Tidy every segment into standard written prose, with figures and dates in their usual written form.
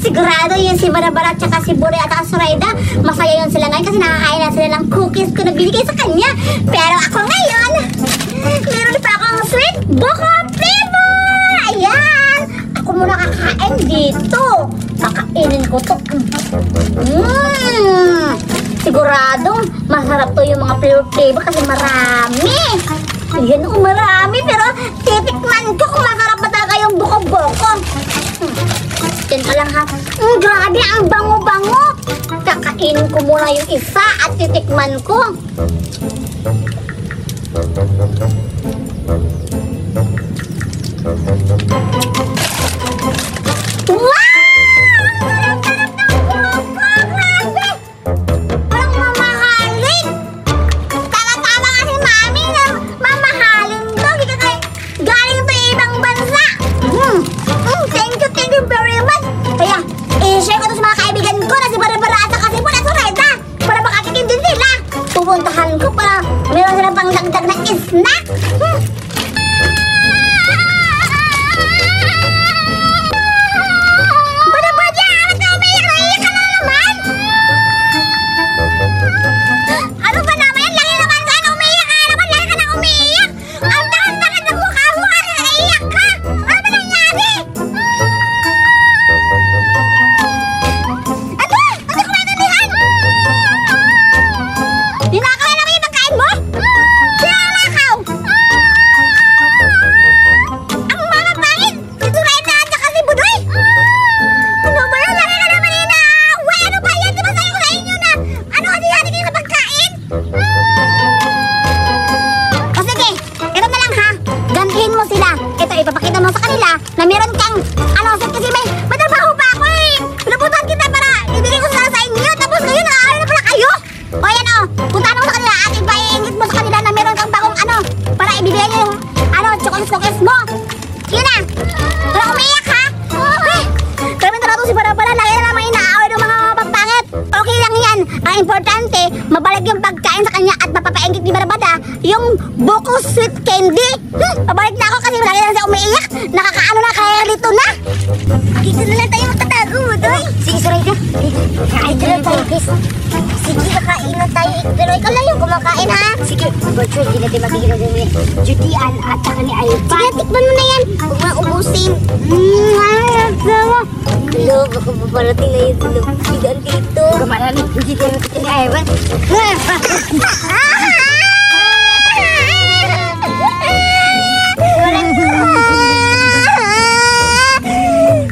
Sigurado yun si Barabara at saka si Bure at saka Zoraida. Masaya yun sila ngayon kasi nakakain na sila ng cookies ko na binigay sa kanya. Pero ako ngayon, meron pa akong sweet buko flavor! Ayan! Ako muna kakain dito. Kakainin ko to. Sigurado, masarap to yung mga flavor kasi marami. Ayan o, marami. Pero titikman ko kung masarap ba talaga yung buko-buko. Yan ka lang ha. Grabe, ang bango-bango. Kakainin ko muna yung isa at titikman ko. Wow! Pupuntahan ko para meron sila pang dagdag na snack. Bada-bada, ano ka umiyak? Naiyak ka na naman? Ano ba naman? Lagi naman ka na umiyak ka naman. Lagi ka na umiyak. Ang tahan-tahan ng mukha mo kasi naiyak ka. Ano ba nangyari? Ano? Ano ko maintindihan? Ninakaw na yung pagkain mo? Sinanakaw! Ang mga pangit! Si Zoraida at saka si Budoy! Ano ba yan? Laki ka naman inaaway! Ano ba yan? Di ba sayo ko sa inyo na ano kasi hati kayo sa pagkain? O sige, ito na lang ha. Gantihin mo sila. Ito, ipapakita mo sa kanila na meron kang ano, kasi may matrabaho pa ako eh. Pinapuntahan kita para ibigay ko sila sa inyo. Tapos ngayon, nakaaway na pala kayo. O yan o, puntahan mo sa kanila at ipaingit mo sa kanila na meron kang bagong ano para ibigay niyo yung ano, chocolates mo. Yun na. Pero umiyak ha. Kami talaga si Barabara. Lagi na naman inaaway ng mga papangit. Okay lang yan. Ang importante, mabalik yung pagkain sa kanya at mapapaingit ni Barabara yung buko sweet candy. Pabalik na ako kasi lagi na siya umiiyak. Nakakaano na, kaya lito na. Dito na lang tayo magtatago mo, Doy. Sige, Zoraida. Kain na tayo, guys. Sige, kakain na tayo. Pero ikaw lang yung kumakain, ha? Sige, virtual, hindi natin magiging ni Judian at saka ni Ivan. Sige, tikman mo na yan. Huwag mo ubusin. Hello, baka paparating na yung Judian dito. Kumala ni Judian at ni Ivan.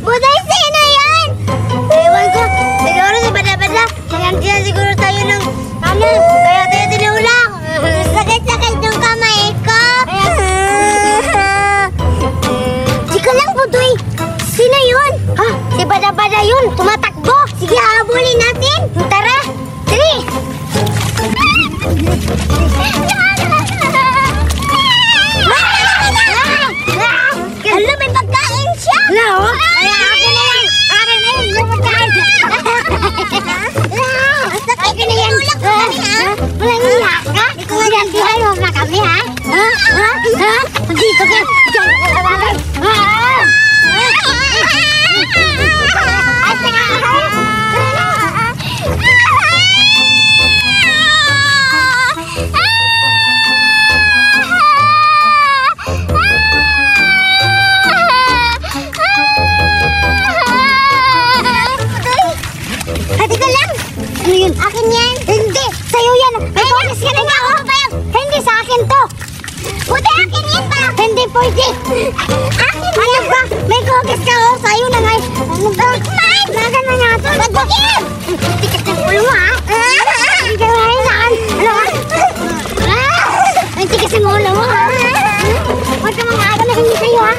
Buday, sino yan? Ewan ko. Siguro si Bada-Bada. Kaya siguro tayo ng ano. Kaya tayo tinulang. Sakit-sakit ng kamay ko. Sika lang, Budoy. Sino yun? Ha? Si Bada-Bada yun. Tumatakbo. Sige, habulin natin. Tara. Tari. Alam, may pagkain siya. No? Kaya ako na yan. Akin na yan. May pagkain. Akin na yan. Walang iya ka? Gantihan mo na kami, ha? Ha? Dito ka. Diyan ka naman. Ano yun? Akin yan? Hindi! Sa'yo yan! May focus ka na nga! Hindi sa akin to! Pwede akin yan pa! Hindi pwede! Akin yan! Ano ba? May focus ka oh! Sa'yo na nga! Ano ba? Kumain! Nagan na nga to! Nagpagin! Tikas ng ulo mo ha! Hindi ka nga rin saan! Ano ha? Ang tikas ng ulo mo ha! Huwag ka mga aga na hindi sa'yo ha!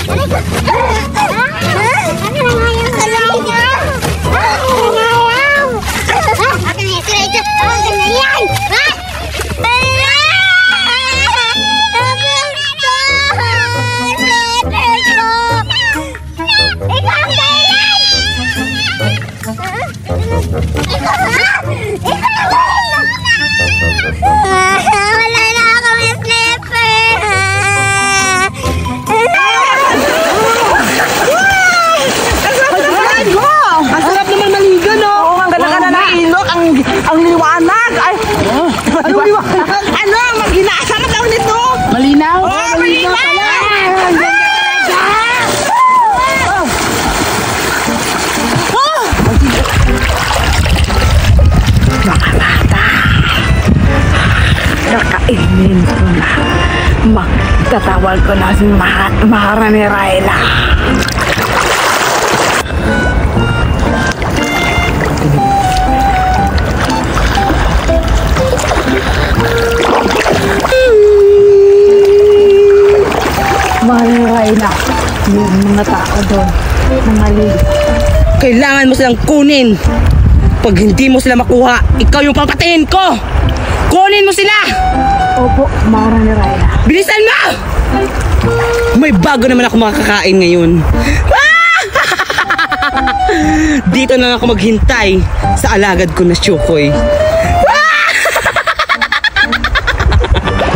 Ano ba? Ano na nga yan? Akin na yan! Tawag ko na si Maharani Raila. Maharani Raila, yung mga tao doon, mga leads. Kailangan mo silang kunin. Pag hindi mo sila makuha, ikaw yung papatayin ko. Kunin mo sila! Opo, Maharani Raila. Bilisan mo! May bago naman ako makakain ngayon. Dito na ako maghintay sa alagad ko na Chukoy.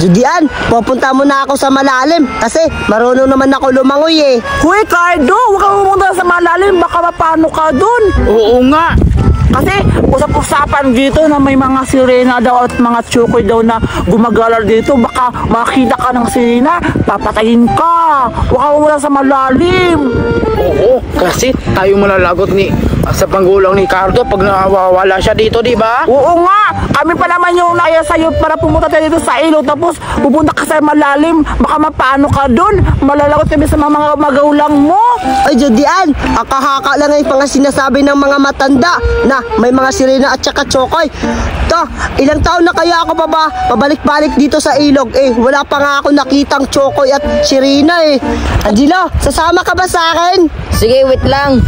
Judian, pupunta muna ako sa malalim kasi marunong naman ako lumangoy eh. Hoy, Cardo, huwag kang pumunta sa malalim, baka mapano ka dun. Oo nga. Kasi usap-usapan dito na may mga sirena daw at mga Chukoy daw na gumagalar dito. Baka makita ka ng sirena, papatayin ka. Huwag kang pumunta sa malalim. Oo, kasi tayo malalagot sa panggulang ni Cardo pag nawawala siya dito, di ba? Oo nga, kami pa naman yung naya sa'yo para pumunta tayo dito sa ilog. Tapos pupunta ka sa malalim, baka mapano ka dun. Malalagot kami sa mga magulang mo. Ay Judian, akahaka lang yung mga sinasabi ng mga matanda na may mga sirena at saka Chukoy. To, ilang taon na kaya ako pa ba pabalik-balik dito sa ilog eh. Wala pa nga ako nakitang Chukoy at sirena eh. Angelo, sasama ka ba sa akin? Sige, wait lang.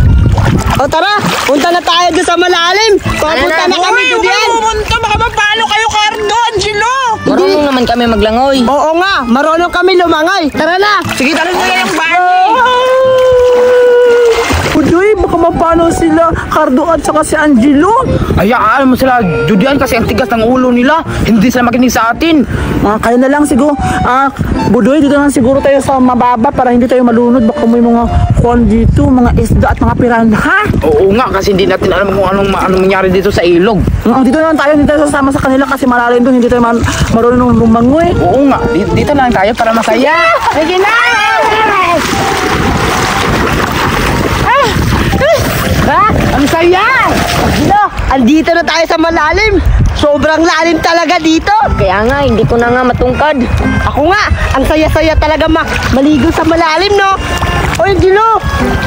O tara, punta na tayo doon sa malalim. Papunta na kami, Judian. Pumunta, baka mapano kayo, Cardo, Angelo. Marunong naman kami maglangoy. Oo nga, marunong kami lumangay. Tara na. Sige, tara na yung bani. Udoy, baka mapano sila, Cardo at saka si Angelo. Ayaan mo sila, Judian, kasi ang tigas ng ulo nila. Hindi sila makinig sa atin. Kaya na lang siguro, Budoy, dito lang siguro tayo sa mababa para hindi tayo malunod. Baka may mga kwan dito, mga isda at mga piranha. Oo nga, kasi hindi natin alam kung anong mangyari dito sa ilog. Dito na lang tayo, hindi tayo sasama sa kanila kasi malalim doon, hindi tayo marunong lumangoy. Oo nga, dito lang tayo para masaya. Sige na! Ang saya! Angelo, andito na tayo sa malalim. Sobrang lalim talaga dito. Kaya nga, hindi ko na nga matungkad. Ako nga, ang saya-saya talaga maligo sa malalim, no? Oy, Angelo,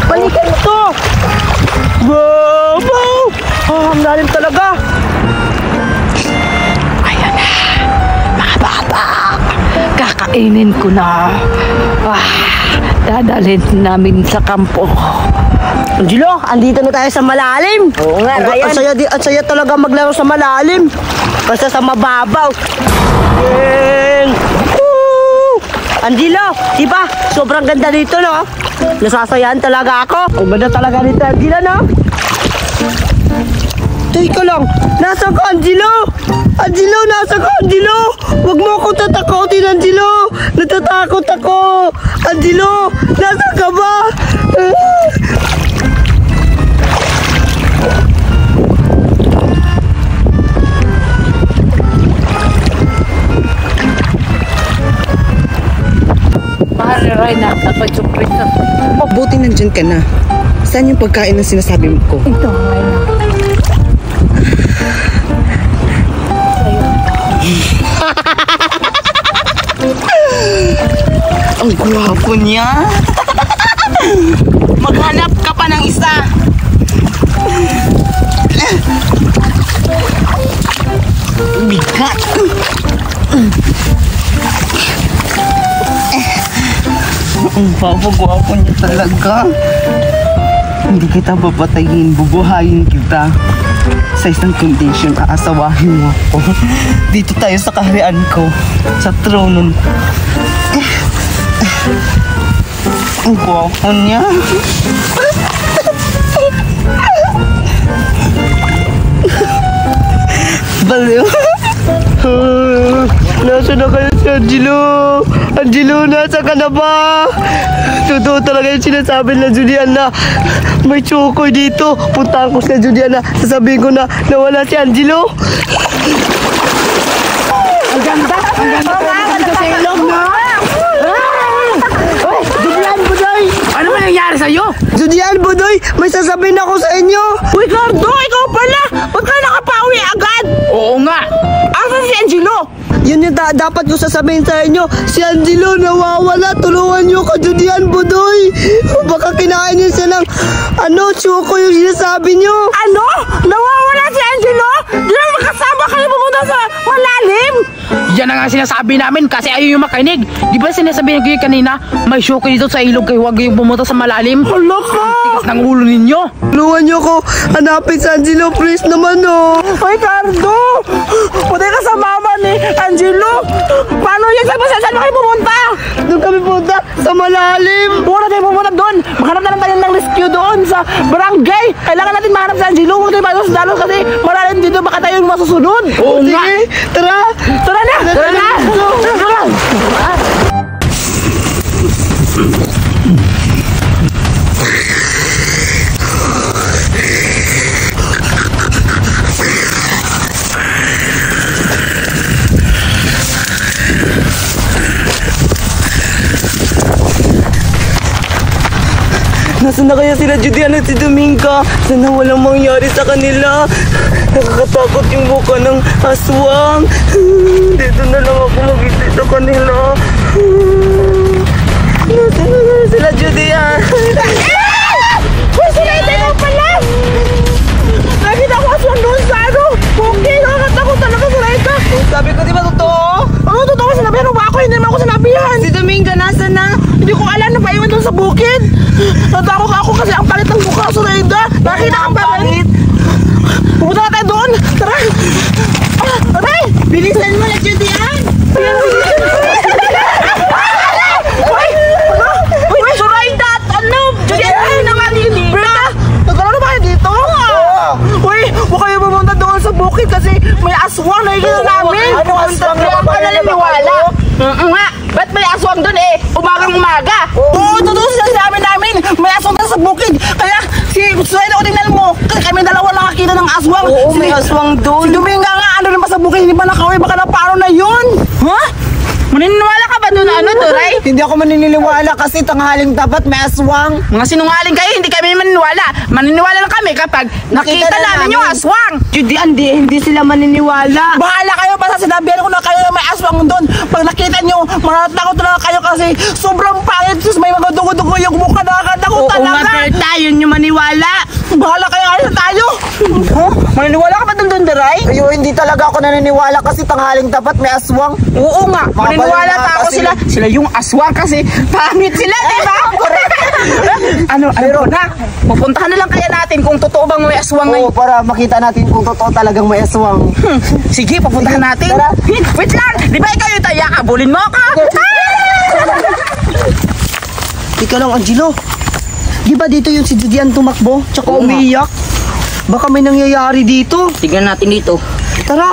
balikan mo to. Wow, wow. Ang lalim talaga. Ayan na, mga bata. Kakainin ko na. Dadalhin namin sa kampo. Angelo, andito na tayo sa malalim. Oo nga, Ryan. Ang saya talaga maglaro sa malalim. Basta sa mababaw. Yeng! Woo! Angelo, diba? Sobrang ganda dito, no? Nasasayahan talaga ako. Ang ganda talaga dito, Angelo, no? Teka lang, nasa ka, Angelo? Angelo, nasa ka, Angelo? Huwag mo ako tatakotin, Angelo. Natatakot ako. Angelo, nasa ka ba? Mahal na, dapat surprise na. Buti nandyan ka na. Saan yung pagkain na sinasabi ko? Ito, ngayon na. Ang gwapo niya. Maghanap ka pa ng isa. Bigat. Ang gwapo niya talaga. Hindi kita papatayin, bubuhayin kita. Sa isang condition, aasawahin mo ako. Dito tayo sa kaharian ko, sa trono. Ang gwapo niya. Baliw. Nasa na kayo si Angelo? Angelo, nasa ka na ba? Totoo talaga yung sinasabi ng Judian na may Chukoy dito. Puntahan ko si Judian na sasabihin ko na nawala si Angelo. Ang ganda sa ilong na. Judian, Budoy! Ano man nangyari sa'yo? Judian, Budoy! May sasabihin ako sa inyo! Uy, Cardo, ikaw pala! Ba't ka nakapawi agad? Oo nga. Asan si Angelo? Yun yung dapat ko sasabihin sa inyo. Si Angelo nawawala. Tulungan nyo ka, Judian, Budoy. Baka kinain niya siya ng Choco yung sinasabi nyo. Ano? Nawawala si Angelo? Di naman makasama kayo pumunta sa malalim? Yan na nga sinasabi namin kasi ayaw yung makinig. Di ba sinasabi niyo kanina, may Choco dito sa ilog kayo, huwag kayong pumunta sa malalim? Hala ka! Tigas ng ulo ninyo. Tulungan nyo ko. Hanapin si Angelo, please naman, oh. Ay, Cardo! Puti ka sa mama ni Angelo! Paano yan? Saan kayo pumunta? Doon kami punta sa malalim. Huwag na tayo pumunta doon. Maghanap na lang tayo ng rescue doon sa barangay. Kailangan natin mahanap si Angelo. Huwag tayo malos-dalos kasi malalim dito. Baka tayo yung masusunod. Oo nga. Sige, tara. Tara na! Tara na! Tara! Nasaan na kaya sila Judian at si Dominga? Sana walang mangyari sa kanila. Nakakatakot yung buka ng aswang. Dito na lang ako mag-isip sa kanila. Nasaan na kaya sila Judian? Uy, sila mo pala! Nakita ko aswang doon sa Okay, nakakatakot talaga sa Reka. Sabi ko, di ba totoo? Ano, totoo sinabihan mo ba ako? Hindi naman ako sinabihan. Si Dominga nasaan na? Hindi ko alam na paiwan doon sa bukid. Natakot ako kasi ang palit ng mukha sa Reda. Nakita ka ba rin? Pupunta na tayo doon. Tara! Aray! Bilisan mo na, Judian! Uy! Uy! Surayda! Ano? Judian! Ano naman yun dito? Brenda! Nagkaroon na ba kayo dito? Uy! Huwag kayo pumunta doon sa bukid kasi may aswang nakikita namin. Ano aswang na Ang pananiniwala. Nga, ba't may aswang doon eh? Umagang-umaga. Oo, totoo sinasabi namin. May aswang doon sa bukid. Kaya si Surayda o tingnan mo. Kasi kami dalawa lang nakita ng aswang. Oo, may aswang doon. Si Dominga nga, ano rin ba sa bukid? Hindi pa nakawin. Baka na paano na yun? Ha? Maniniwala ka ba doon Turay? Hindi ako maniniwala kasi tanghaling dapat may aswang. Mga sinungaling kayo, hindi kami maniniwala. Maniniwala lang kami kapag nakita namin yung aswang. Judian, hindi sila maniniwala. Bahala kayo, basta sinabihan ko na kayo na may aswang doon. Pag nakita nyo, manatakot na kayo kasi sobrang pangit. Sus, may mga dugo-dugo yung mukha, nakakatakot talaga. tayo nyo maniwala. Bahala kayo, ayos tayo. Huh? Maniniwala ka ba doon, Daray? Ayo, hindi talaga ako naniniwala kasi tanghaling dapat may aswang. Oo nga, maniniwala balita pa ako kasi- sila yung aswang kasi pangit sila, di ba? Ano na? Pupuntahan na lang kaya natin kung totoo bang may aswang na Oo, para makita natin kung totoo talagang may aswang. Sige, pupuntahan natin. Tara. Wait lang, di ba ikaw yung taya? Kabulin mo ako. Ika lang, Angelo. Di ba dito yung si Judian tumakbo? Tsaka Oo nga. umiiyak? Baka may nangyayari dito. Tignan natin dito. Tara.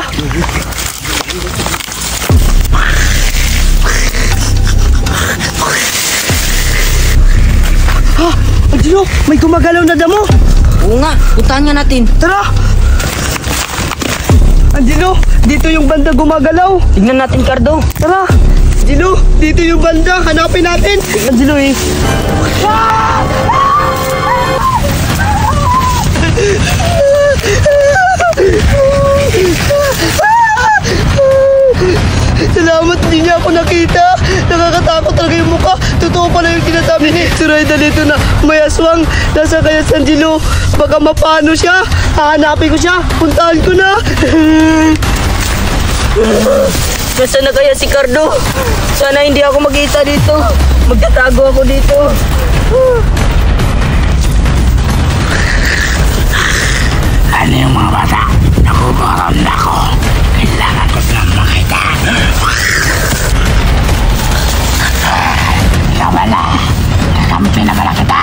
Ha! Angelo, may gumagalaw na damo. Oo nga, puntahan nga natin. Tara! Angelo, dito yung banda gumagalaw. Tignan natin, Cardo. Tara! Angelo, dito yung banda. Hanapin natin. Angelo eh. Salamat, hindi niya ako nakita. Nakakatakot talaga yung mukha. Totoo pala yung sinasabi ni Surayda dito na may aswang. Nasa kaya San Angelo. Baka mapano siya. Hahanapin ko siya. Puntahan ko na. Nasaan na kaya si Cardo? Sana hindi ako magkita dito. Magtatago ako dito. Ano yung mga bata? Nakukuram na ako. Kailangan ko silang makita. Ikaw wala. Kakampi na pala kita.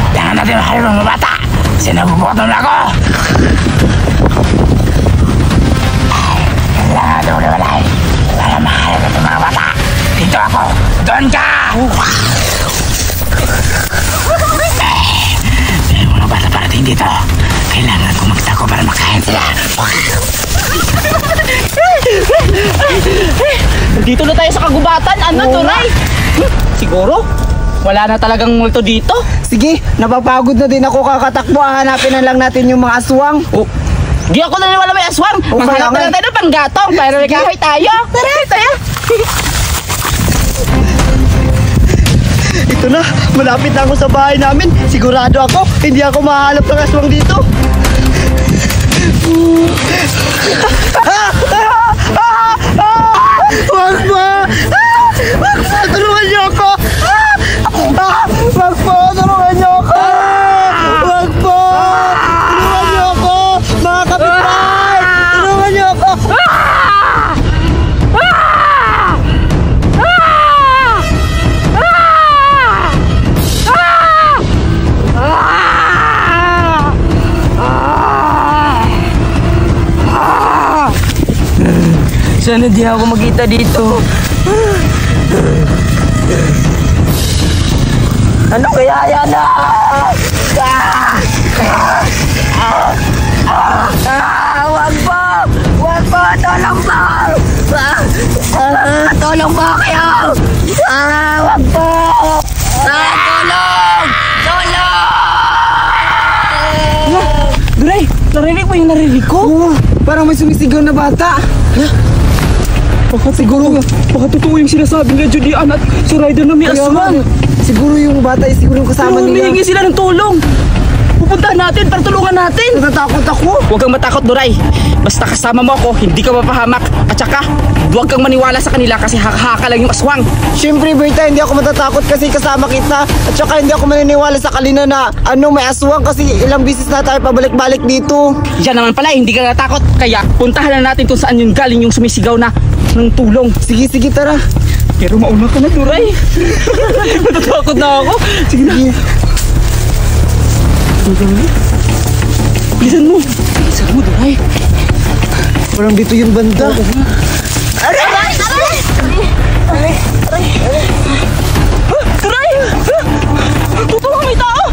Kailangan natin mahal mga bata. Sinabubutan na ako. Kailangan natin uliwalay. Para mahal ko itong mga bata. Dito ako. Doon ka! Yung mga bata parating dito. Kailangan ko magtago para makain sila. Dito na tayo sa kagubatan. Ano, Turay? Siguro? Wala na talagang multo dito. Sige, napapagod na din ako kakatakbo. Hahanapin na lang natin yung mga aswang. Oh, Di ako naniwala may aswang. Maghanap na lang tayo ng panggatong para may kahoy tayo. Tara, tayo. Ito na, malapit na ako sa bahay namin. Sigurado ako, hindi ako mahalap ng aswang dito. Wag po! Wag po! Tulungan niyo ako! Wag po! Tulungan niyo ako! Wag po! Tulungan niyo ako! Mga kapitbahay! Tulungan niyo ako! Sana di ako magkita dito. Ano kaya yan? Wag po! Wag po! Tulong po! Tulong po kayo! Wag po! Tulong! Tulong! Duray, narinig mo yung narinig ko? Oo, parang may sumisigaw na bata. Baka totoo yung sinasabi ni Julian at si Ryder na may aswang. Siguro yung bata, siguro yung kasama Pero nila. humihingi sila ng tulong. Pupuntahan natin para tulungan natin. Natatakot ako. Huwag kang matakot, Duray. Basta kasama mo ako, hindi ka mapahamak. At saka, huwag kang maniwala sa kanila kasi haka lang yung aswang. Siyempre, Berta, hindi ako matatakot kasi kasama kita. At saka hindi ako maniniwala sa kanila na may aswang kasi ilang bisis na tayo pabalik-balik dito. Yan naman pala, hindi ka natakot. Kaya, puntahan na natin kung saan yung galing yung sumisigaw na ng tulong. Sige, sige, tara. Pero mauna ka na, Duray. Natatakot na ako. Sige na. Bilisan mo. Bilisan mo, Duray. Parang dito yung banda. Duray! Totoo may tao!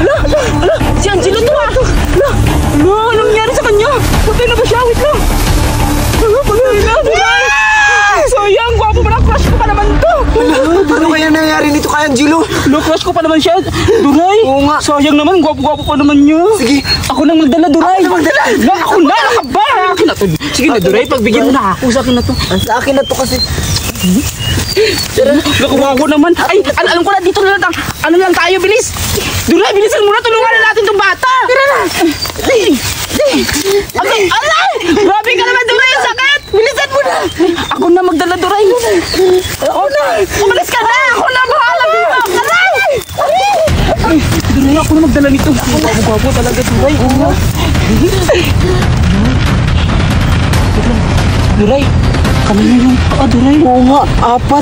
Ala! Si Angelo to ah! Ala! Anong nangyari sa kanya? Patay na ba siya? Wait lang! Patay na, Duray! Sayang! Gwapo pa na! Crush ko pa naman to! Ano kaya nangyari nito kay Angelo? Crush ko pa naman siya! Duray! Oo nga. Sayang naman! Gwapo pa naman niya! Sige. Ako nang magdala, Duray! Ako nang magdala? Ako na! Nakaba! Akin na to! Sige na, Duray! Pagbigyan mo na ako sa akin na to! Sa akin na to kasi. Nakuha ko naman. Ay, alam ko na, dito na lang. Ano lang tayo, bilis. Duray, bilisan mo na. Tulungan na natin itong bata. Tira na. Alay! Grabe ka naman, Duray. Ang sakit. Bilisan mo na. Ako na magdala, Duray. Ako na. Umalis ka na. Ako na bahala dito. Alay! Duray, ako na magdala nito. Ako talaga, Duray. Duray, kanina yung Duray. Oo nga, 4.